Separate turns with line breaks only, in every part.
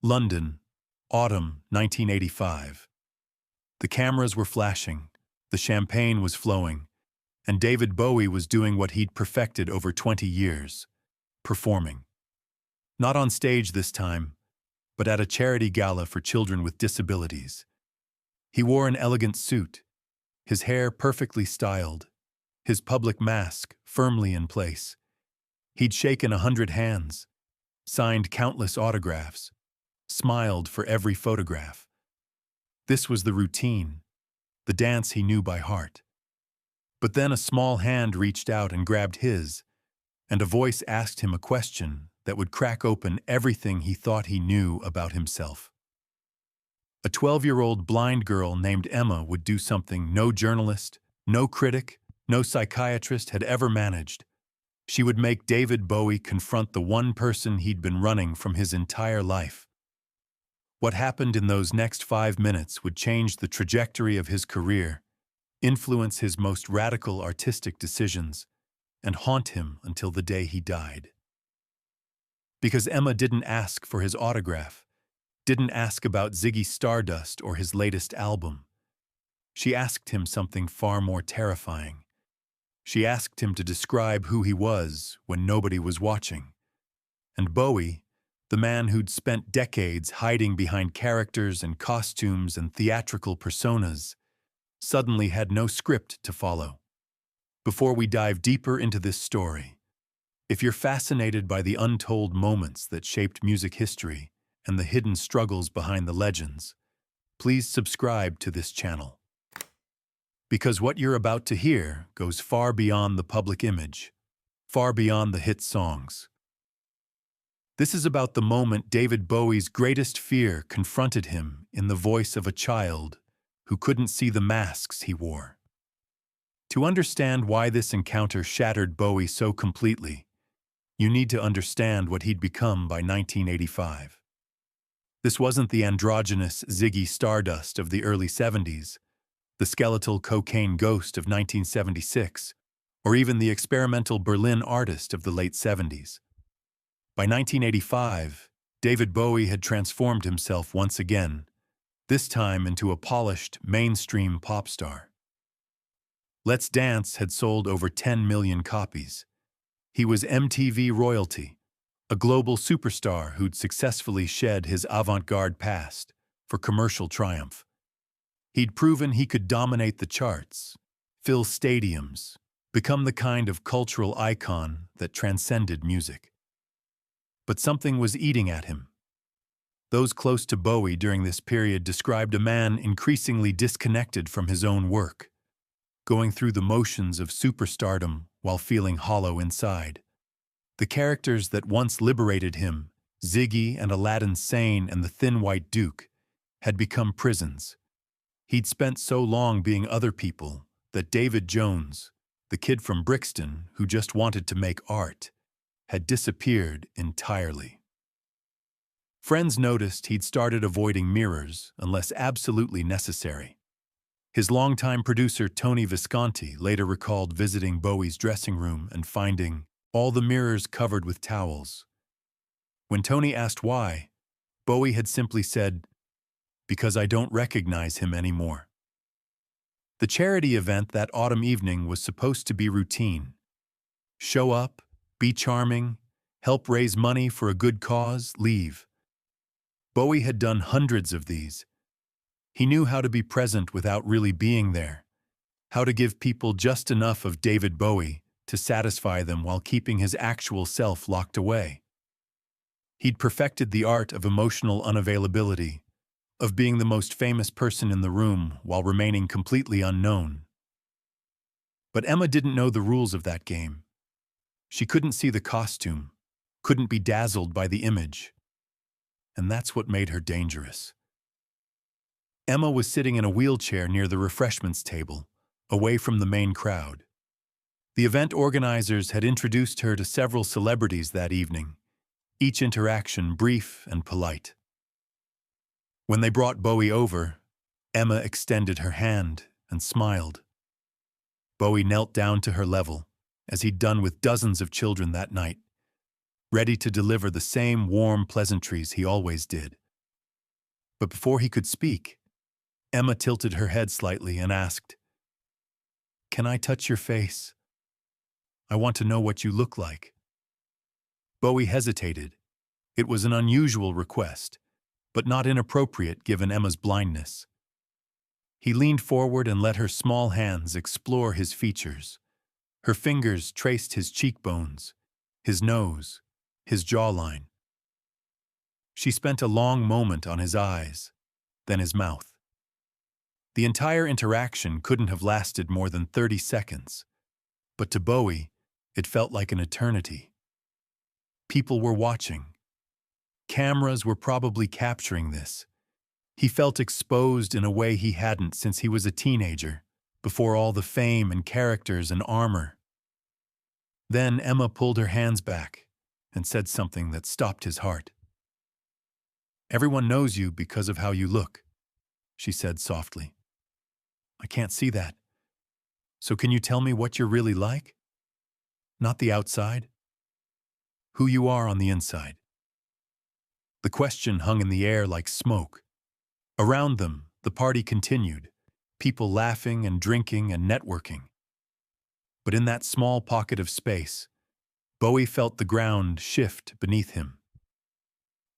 London, autumn 1985. The cameras were flashing, the champagne was flowing, and David Bowie was doing what he'd perfected over 20 years, performing. Not on stage this time, but at a charity gala for children with disabilities. He wore an elegant suit, his hair perfectly styled, his public mask firmly in place. He'd shaken 100 hands, signed countless autographs, smiled for every photograph. This was the routine, the dance he knew by heart. But then a small hand reached out and grabbed his, and a voice asked him a question that would crack open everything he thought he knew about himself. A 12-year-old blind girl named Emma would do something no journalist, no critic, no psychiatrist had ever managed. She would make David Bowie confront the one person he'd been running from his entire life. What happened in those next 5 minutes would change the trajectory of his career, influence his most radical artistic decisions, and haunt him until the day he died. Because Emma didn't ask for his autograph, didn't ask about Ziggy Stardust or his latest album. She asked him something far more terrifying. She asked him to describe who he was when nobody was watching. And Bowie, the man who'd spent decades hiding behind characters and costumes and theatrical personas, suddenly had no script to follow. Before we dive deeper into this story, if you're fascinated by the untold moments that shaped music history and the hidden struggles behind the legends, please subscribe to this channel. Because what you're about to hear goes far beyond the public image, far beyond the hit songs. This is about the moment David Bowie's greatest fear confronted him in the voice of a child who couldn't see the masks he wore. To understand why this encounter shattered Bowie so completely, you need to understand what he'd become by 1985. This wasn't the androgynous Ziggy Stardust of the early 70s, the skeletal cocaine ghost of 1976, or even the experimental Berlin artist of the late 70s. By 1985, David Bowie had transformed himself once again, this time into a polished, mainstream pop star. Let's Dance had sold over 10 million copies. He was MTV royalty, a global superstar who'd successfully shed his avant-garde past for commercial triumph. He'd proven he could dominate the charts, fill stadiums, become the kind of cultural icon that transcended music. But something was eating at him. Those close to Bowie during this period described a man increasingly disconnected from his own work, going through the motions of superstardom while feeling hollow inside. The characters that once liberated him, Ziggy and Aladdin Sane and the Thin White Duke, had become prisons. He'd spent so long being other people that David Jones, the kid from Brixton who just wanted to make art, had disappeared entirely. Friends noticed he'd started avoiding mirrors unless absolutely necessary. His longtime producer Tony Visconti later recalled visiting Bowie's dressing room and finding all the mirrors covered with towels. When Tony asked why, Bowie had simply said, "Because I don't recognize him anymore." The charity event that autumn evening was supposed to be routine. Show up, be charming, help raise money for a good cause, leave. Bowie had done hundreds of these. He knew how to be present without really being there, how to give people just enough of David Bowie to satisfy them while keeping his actual self locked away. He'd perfected the art of emotional unavailability, of being the most famous person in the room while remaining completely unknown. But Emma didn't know the rules of that game. She couldn't see the costume, couldn't be dazzled by the image. And that's what made her dangerous. Emma was sitting in a wheelchair near the refreshments table, away from the main crowd. The event organizers had introduced her to several celebrities that evening, each interaction brief and polite. When they brought Bowie over, Emma extended her hand and smiled. Bowie knelt down to her level, as he'd done with dozens of children that night, ready to deliver the same warm pleasantries he always did. But before he could speak, Emma tilted her head slightly and asked, "Can I touch your face? I want to know what you look like." Bowie hesitated. It was an unusual request, but not inappropriate given Emma's blindness. He leaned forward and let her small hands explore his features. Her fingers traced his cheekbones, his nose, his jawline. She spent a long moment on his eyes, then his mouth. The entire interaction couldn't have lasted more than 30 seconds, but to Bowie, it felt like an eternity. People were watching. Cameras were probably capturing this. He felt exposed in a way he hadn't since he was a teenager, before all the fame and characters and armor. Then Emma pulled her hands back and said something that stopped his heart. "Everyone knows you because of how you look," she said softly. "I can't see that. So can you tell me what you're really like? Not the outside. Who you are on the inside." The question hung in the air like smoke. Around them, the party continued, people laughing and drinking and networking. But in that small pocket of space, Bowie felt the ground shift beneath him.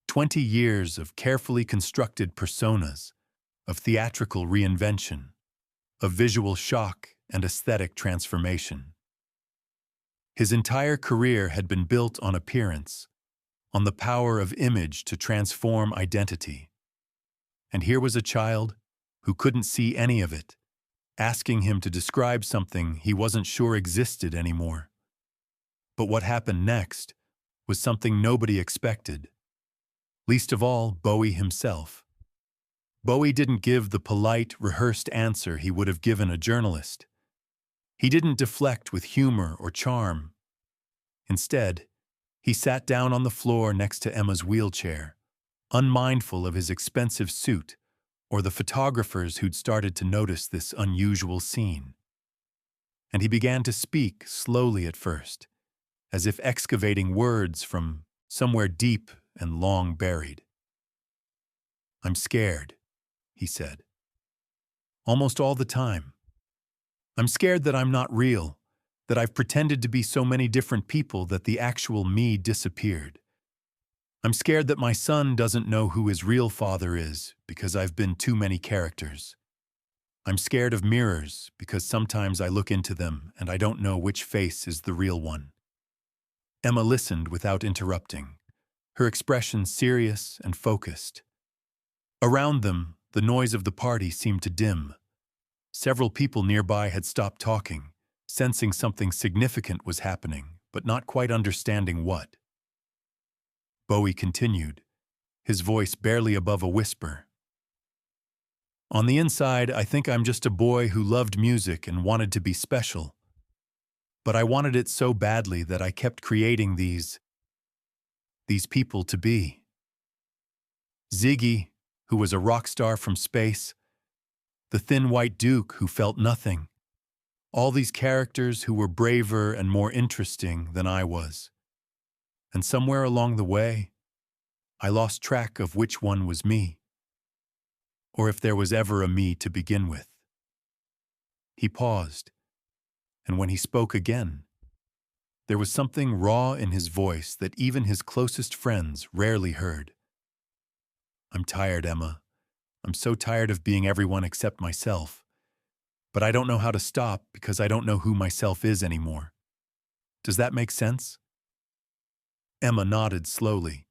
20 years of carefully constructed personas, of theatrical reinvention, of visual shock and aesthetic transformation. His entire career had been built on appearance, on the power of image to transform identity. And here was a child who couldn't see any of it, asking him to describe something he wasn't sure existed anymore. But what happened next was something nobody expected. Least of all, Bowie himself. Bowie didn't give the polite, rehearsed answer he would have given a journalist. He didn't deflect with humor or charm. Instead, he sat down on the floor next to Emma's wheelchair, unmindful of his expensive suit or the photographers who'd started to notice this unusual scene. And he began to speak slowly at first, as if excavating words from somewhere deep and long buried. "I'm scared," he said. "Almost all the time. I'm scared that I'm not real, that I've pretended to be so many different people that the actual me disappeared. I'm scared that my son doesn't know who his real father is because I've been too many characters. I'm scared of mirrors because sometimes I look into them and I don't know which face is the real one." Emma listened without interrupting, her expression serious and focused. Around them, the noise of the party seemed to dim. Several people nearby had stopped talking, sensing something significant was happening, but not quite understanding what. Bowie continued, his voice barely above a whisper. "On the inside, I think I'm just a boy who loved music and wanted to be special. But I wanted it so badly that I kept creating these people to be. Ziggy, who was a rock star from space, the thin white duke who felt nothing, all these characters who were braver and more interesting than I was. And somewhere along the way, I lost track of which one was me, or if there was ever a me to begin with." He paused, and when he spoke again, there was something raw in his voice that even his closest friends rarely heard. "I'm tired, Emma. I'm so tired of being everyone except myself. But I don't know how to stop because I don't know who myself is anymore. Does that make sense?" Emma nodded slowly.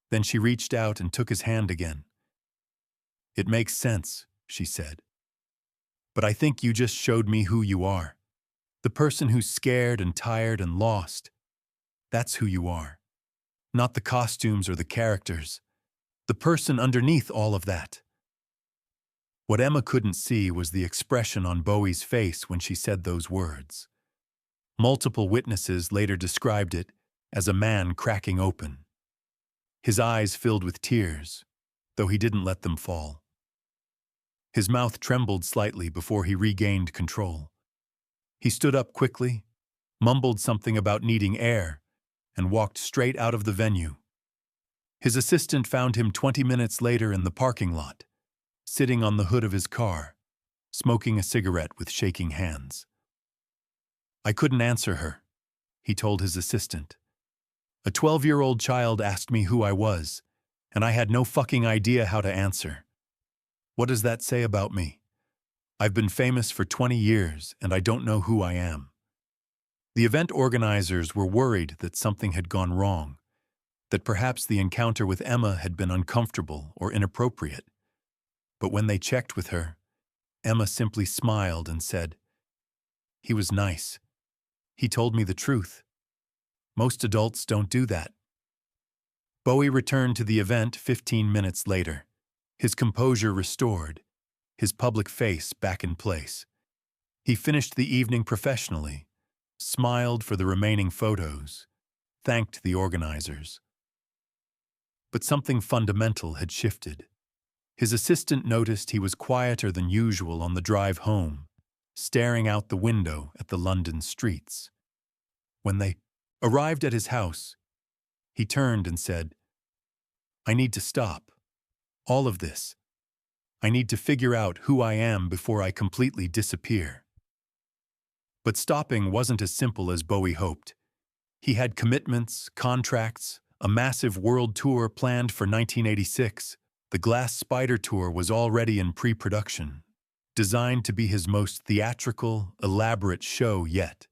Then she reached out and took his hand again. "It makes sense," she said. "But I think you just showed me who you are. The person who's scared and tired and lost. That's who you are. Not the costumes or the characters. The person underneath all of that." What Emma couldn't see was the expression on Bowie's face when she said those words. Multiple witnesses later described it as a man cracking open. His eyes filled with tears, though he didn't let them fall. His mouth trembled slightly before he regained control. He stood up quickly, mumbled something about needing air, and walked straight out of the venue. His assistant found him 20 minutes later in the parking lot, sitting on the hood of his car, smoking a cigarette with shaking hands. "I couldn't answer her," he told his assistant. "A 12-year-old child asked me who I was, and I had no fucking idea how to answer. What does that say about me? I've been famous for 20 years, and I don't know who I am." The event organizers were worried that something had gone wrong, that perhaps the encounter with Emma had been uncomfortable or inappropriate. But when they checked with her, Emma simply smiled and said, "He was nice. He told me the truth. Most adults don't do that." Bowie returned to the event 15 minutes later, his composure restored, his public face back in place. He finished the evening professionally, smiled for the remaining photos, thanked the organizers. But something fundamental had shifted. His assistant noticed he was quieter than usual on the drive home, staring out the window at the London streets. When they arrived at his house, he turned and said, "I need to stop. All of this. I need to figure out who I am before I completely disappear." But stopping wasn't as simple as Bowie hoped. He had commitments, contracts, a massive world tour planned for 1986. The Glass Spider Tour was already in pre-production, designed to be his most theatrical, elaborate show yet.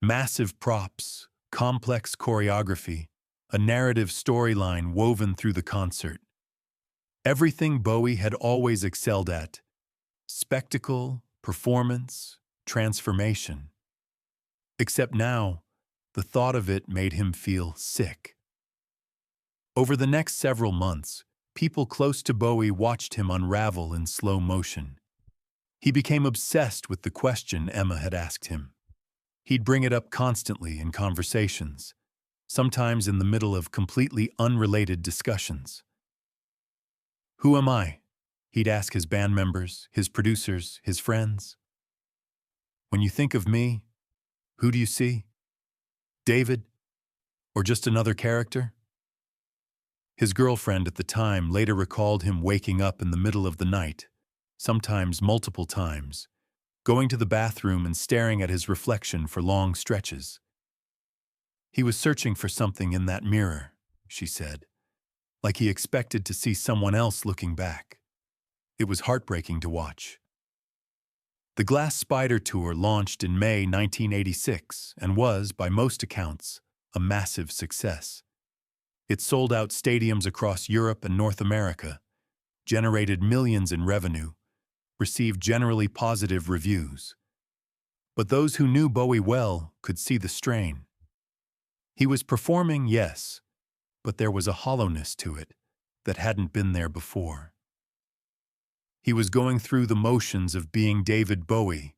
Massive props, complex choreography, a narrative storyline woven through the concert. Everything Bowie had always excelled at: spectacle, performance, transformation. Except now, the thought of it made him feel sick. Over the next several months, people close to Bowie watched him unravel in slow motion. He became obsessed with the question Emma had asked him. He'd bring it up constantly in conversations, sometimes in the middle of completely unrelated discussions. "Who am I?" he'd ask his band members, his producers, his friends. "When you think of me, who do you see? David? Or just another character?" His girlfriend at the time later recalled him waking up in the middle of the night, sometimes multiple times, going to the bathroom and staring at his reflection for long stretches. "He was searching for something in that mirror," she said, like he expected to see someone else looking back. It was heartbreaking to watch. The Glass Spider Tour launched in May 1986 and was, by most accounts, a massive success. It sold out stadiums across Europe and North America, generated millions in revenue, received generally positive reviews. But those who knew Bowie well could see the strain. He was performing, yes, but there was a hollowness to it that hadn't been there before. He was going through the motions of being David Bowie,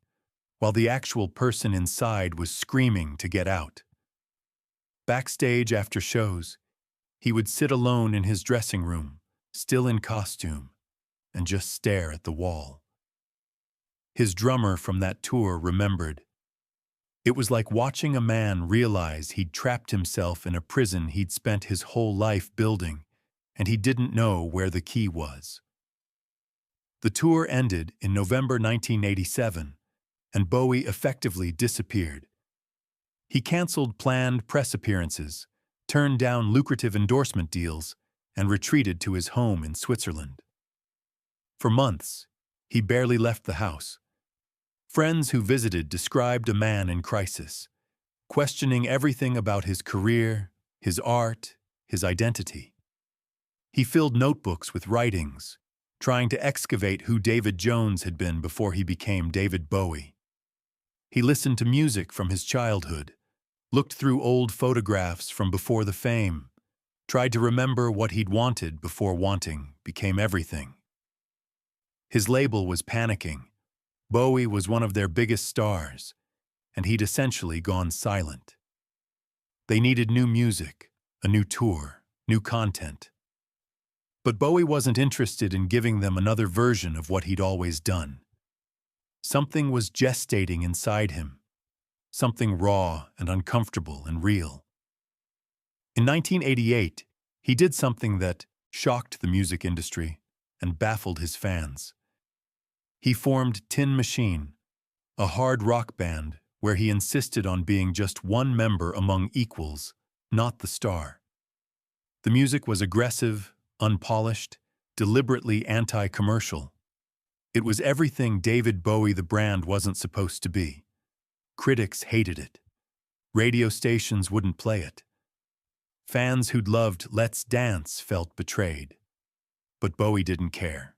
while the actual person inside was screaming to get out. Backstage after shows, he would sit alone in his dressing room, still in costume, and just stare at the wall. His drummer from that tour remembered. It was like watching a man realize he'd trapped himself in a prison he'd spent his whole life building, and he didn't know where the key was. The tour ended in November 1987, and Bowie effectively disappeared. He canceled planned press appearances, turned down lucrative endorsement deals, and retreated to his home in Switzerland. For months, he barely left the house. Friends who visited described a man in crisis, questioning everything about his career, his art, his identity. He filled notebooks with writings, trying to excavate who David Jones had been before he became David Bowie. He listened to music from his childhood, looked through old photographs from before the fame, tried to remember what he'd wanted before wanting became everything. His label was panicking. Bowie was one of their biggest stars, and he'd essentially gone silent. They needed new music, a new tour, new content. But Bowie wasn't interested in giving them another version of what he'd always done. Something was gestating inside him, something raw and uncomfortable and real. In 1988, He did something that shocked the music industry and baffled his fans. He formed Tin Machine, a hard rock band where he insisted on being just one member among equals, not the star. The music was aggressive, unpolished, deliberately anti-commercial. It was everything David Bowie the brand wasn't supposed to be. Critics hated it. Radio stations wouldn't play it. Fans who'd loved Let's Dance felt betrayed. But Bowie didn't care.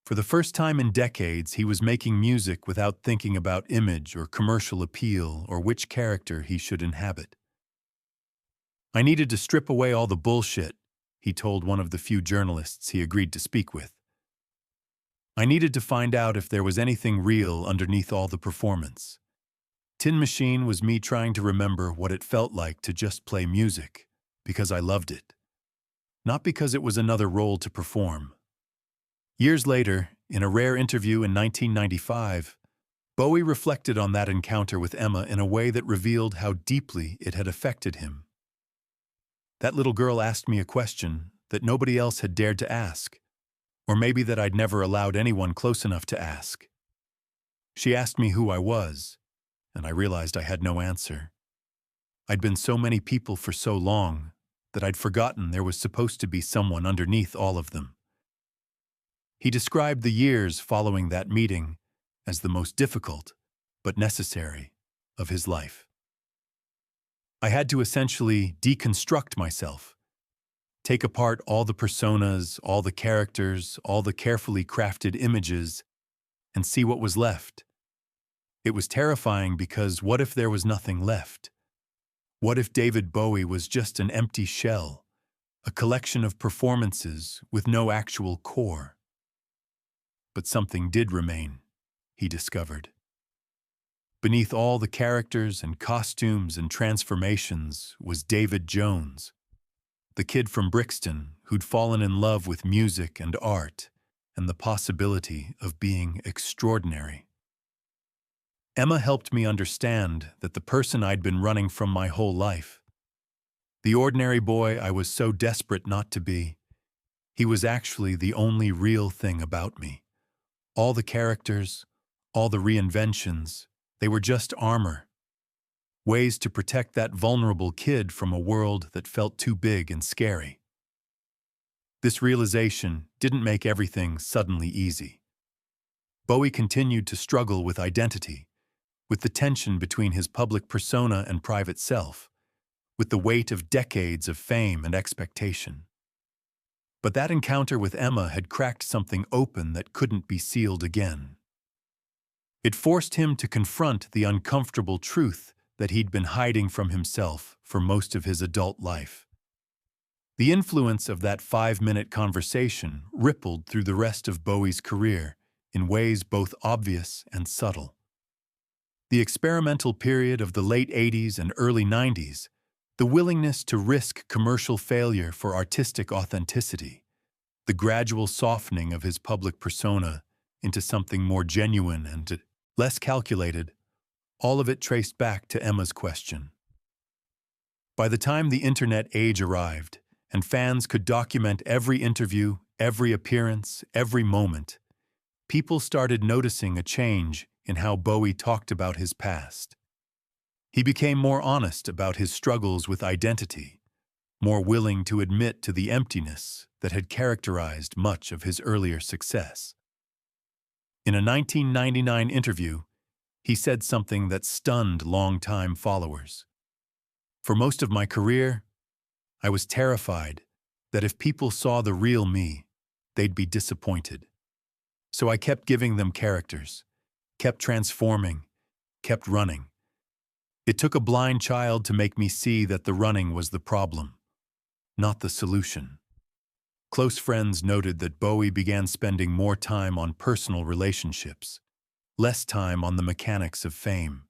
For the first time in decades, he was making music without thinking about image or commercial appeal or which character he should inhabit. "I needed to strip away all the bullshit," he told one of the few journalists he agreed to speak with. "I needed to find out if there was anything real underneath all the performance. Tin Machine was me trying to remember what it felt like to just play music, because I loved it. Not because it was another role to perform." Years later, in a rare interview in 1995, Bowie reflected on that encounter with Emma in a way that revealed how deeply it had affected him. "That little girl asked me a question that nobody else had dared to ask, or maybe that I'd never allowed anyone close enough to ask. She asked me who I was, and I realized I had no answer. I'd been so many people for so long that I'd forgotten there was supposed to be someone underneath all of them." He described the years following that meeting as the most difficult, but necessary, of his life. "I had to essentially deconstruct myself, take apart all the personas, all the characters, all the carefully crafted images, and see what was left. It was terrifying because what if there was nothing left? What if David Bowie was just an empty shell, a collection of performances with no actual core?" But something did remain, he discovered. Beneath all the characters and costumes and transformations was David Jones, the kid from Brixton who'd fallen in love with music and art and the possibility of being extraordinary. "Emma helped me understand that the person I'd been running from my whole life, the ordinary boy I was so desperate not to be, he was actually the only real thing about me. All the characters, all the reinventions, they were just armor. Ways to protect that vulnerable kid from a world that felt too big and scary." This realization didn't make everything suddenly easy. Bowie continued to struggle with identity, with the tension between his public persona and private self, with the weight of decades of fame and expectation. But that encounter with Emma had cracked something open that couldn't be sealed again. It forced him to confront the uncomfortable truth that he'd been hiding from himself for most of his adult life. The influence of that 5-minute conversation rippled through the rest of Bowie's career in ways both obvious and subtle. The experimental period of the late 80s and early 90s, the willingness to risk commercial failure for artistic authenticity, the gradual softening of his public persona into something more genuine and less calculated, all of it traced back to Emma's question. By the time the internet age arrived, and fans could document every interview, every appearance, every moment, people started noticing a change in how Bowie talked about his past. He became more honest about his struggles with identity, more willing to admit to the emptiness that had characterized much of his earlier success. In a 1999 interview, he said something that stunned longtime followers. "For most of my career, I was terrified that if people saw the real me, they'd be disappointed. So I kept giving them characters, kept transforming, kept running. It took a blind child to make me see that the running was the problem, not the solution." Close friends noted that Bowie began spending more time on personal relationships, less time on the mechanics of fame.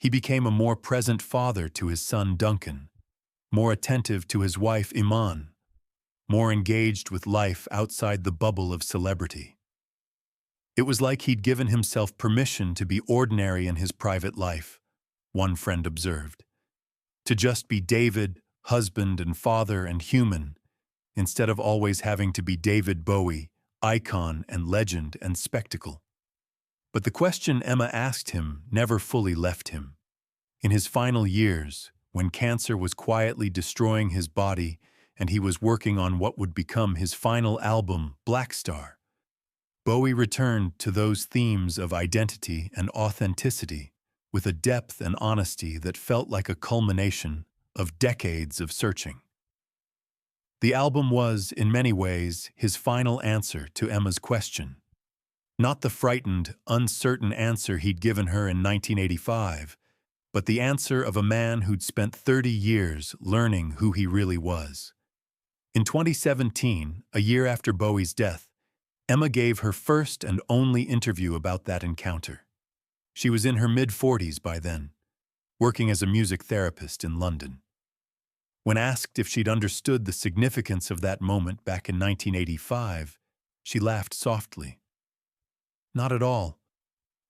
He became a more present father to his son Duncan, more attentive to his wife Iman, more engaged with life outside the bubble of celebrity. It was like he'd given himself permission to be ordinary in his private life, one friend observed. To just be David, husband and father and human, instead of always having to be David Bowie, icon and legend and spectacle. But the question Emma asked him never fully left him. In his final years, when cancer was quietly destroying his body and he was working on what would become his final album, Black Star, Bowie returned to those themes of identity and authenticity with a depth and honesty that felt like a culmination of decades of searching. The album was, in many ways, his final answer to Emma's question. Not the frightened, uncertain answer he'd given her in 1985, but the answer of a man who'd spent 30 years learning who he really was. In 2017, a year after Bowie's death, Emma gave her first and only interview about that encounter. She was in her mid-40s by then, working as a music therapist in London. When asked if she'd understood the significance of that moment back in 1985, she laughed softly. "Not at all.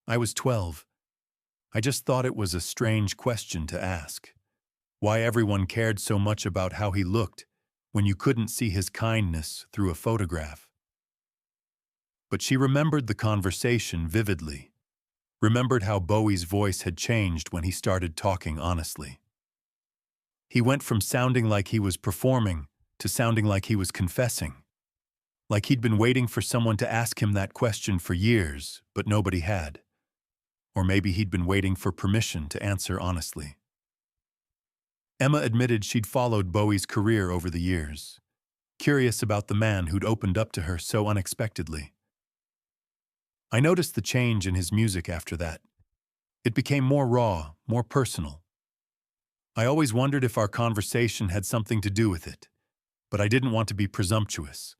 I was 12. I just thought it was a strange question to ask. Why everyone cared so much about how he looked when you couldn't see his kindness through a photograph." But she remembered the conversation vividly, remembered how Bowie's voice had changed when he started talking honestly. He went from sounding like he was performing to sounding like he was confessing, like he'd been waiting for someone to ask him that question for years, but nobody had. Or maybe he'd been waiting for permission to answer honestly. Emma admitted she'd followed Bowie's career over the years, curious about the man who'd opened up to her so unexpectedly. "I noticed the change in his music after that. It became more raw, more personal. I always wondered if our conversation had something to do with it, but I didn't want to be presumptuous.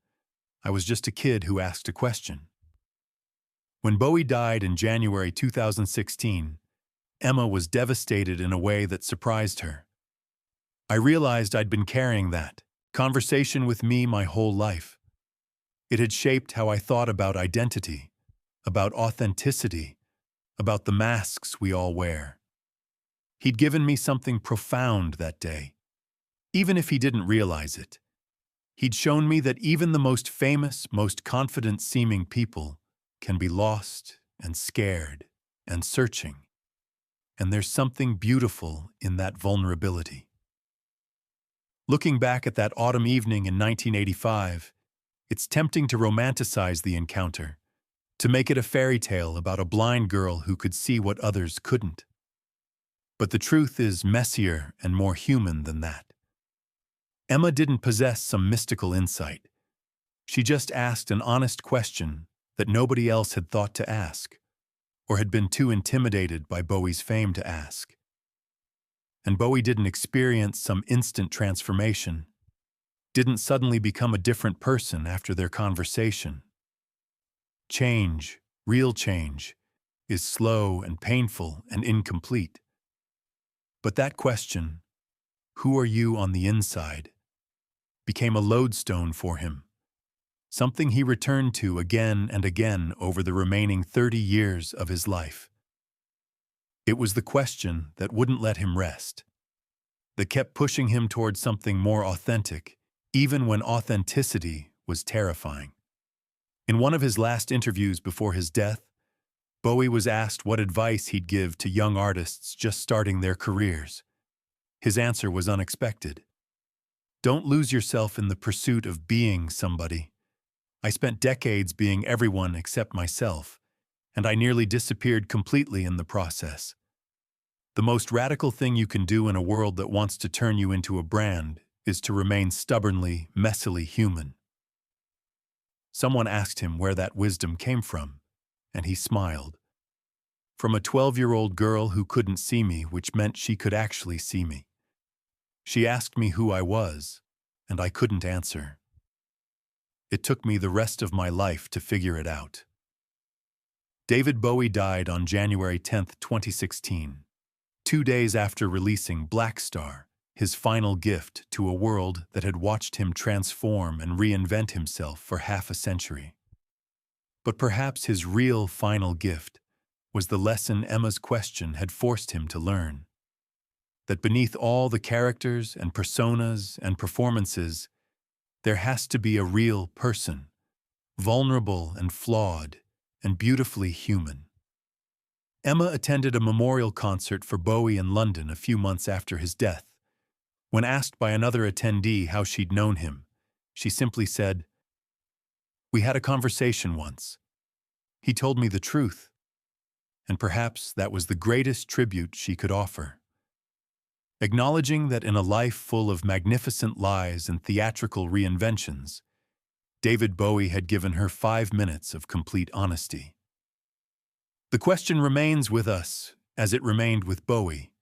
I was just a kid who asked a question." When Bowie died in January 2016, Emma was devastated in a way that surprised her. "I realized I'd been carrying that conversation with me my whole life. It had shaped how I thought about identity, about authenticity, about the masks we all wear. He'd given me something profound that day, even if he didn't realize it. He'd shown me that even the most famous, most confident-seeming people can be lost and scared and searching, and there's something beautiful in that vulnerability." Looking back at that autumn evening in 1985, it's tempting to romanticize the encounter, to make it a fairy tale about a blind girl who could see what others couldn't. But the truth is messier and more human than that. Emma didn't possess some mystical insight. She just asked an honest question that nobody else had thought to ask, or had been too intimidated by Bowie's fame to ask. And Bowie didn't experience some instant transformation, didn't suddenly become a different person after their conversation. Change, real change, is slow and painful and incomplete. But that question, "Who are you on the inside?" became a lodestone for him, something he returned to again and again over the remaining 30 years of his life. It was the question that wouldn't let him rest, that kept pushing him towards something more authentic, even when authenticity was terrifying. In one of his last interviews before his death, Bowie was asked what advice he'd give to young artists just starting their careers. His answer was unexpected. "Don't lose yourself in the pursuit of being somebody. I spent decades being everyone except myself, and I nearly disappeared completely in the process. The most radical thing you can do in a world that wants to turn you into a brand is to remain stubbornly, messily human." Someone asked him where that wisdom came from, and he smiled. "From a 12-year-old girl who couldn't see me, which meant she could actually see me. She asked me who I was, and I couldn't answer. It took me the rest of my life to figure it out." David Bowie died on January 10, 2016, 2 days after releasing Black Star, his final gift to a world that had watched him transform and reinvent himself for half a century. But perhaps his real final gift was the lesson Emma's question had forced him to learn. that beneath all the characters and personas and performances, there has to be a real person, vulnerable and flawed and beautifully human. Emma attended a memorial concert for Bowie in London a few months after his death. When asked by another attendee how she'd known him, she simply said, "We had a conversation once. He told me the truth." And perhaps that was the greatest tribute she could offer. Acknowledging that in a life full of magnificent lies and theatrical reinventions, David Bowie had given her 5 minutes of complete honesty. The question remains with us, as it remained with Bowie.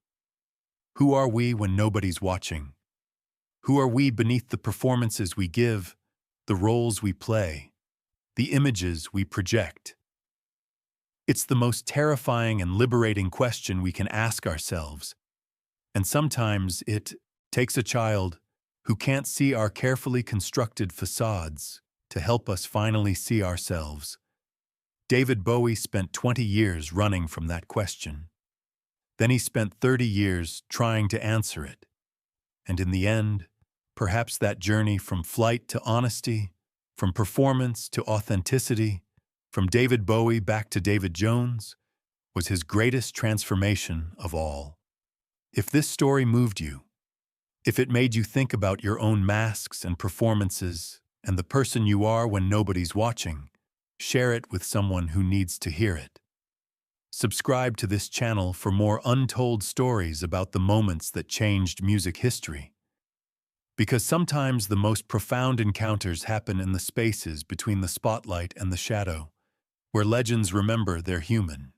Who are we when nobody's watching? Who are we beneath the performances we give, the roles we play, the images we project? It's the most terrifying and liberating question we can ask ourselves, and sometimes it takes a child who can't see our carefully constructed facades to help us finally see ourselves. David Bowie spent 20 years running from that question. Then he spent 30 years trying to answer it. And in the end, perhaps that journey from flight to honesty, from performance to authenticity, from David Bowie back to David Jones, was his greatest transformation of all. If this story moved you, if it made you think about your own masks and performances and the person you are when nobody's watching, share it with someone who needs to hear it. Subscribe to this channel for more untold stories about the moments that changed music history. Because sometimes the most profound encounters happen in the spaces between the spotlight and the shadow, where legends remember they're human.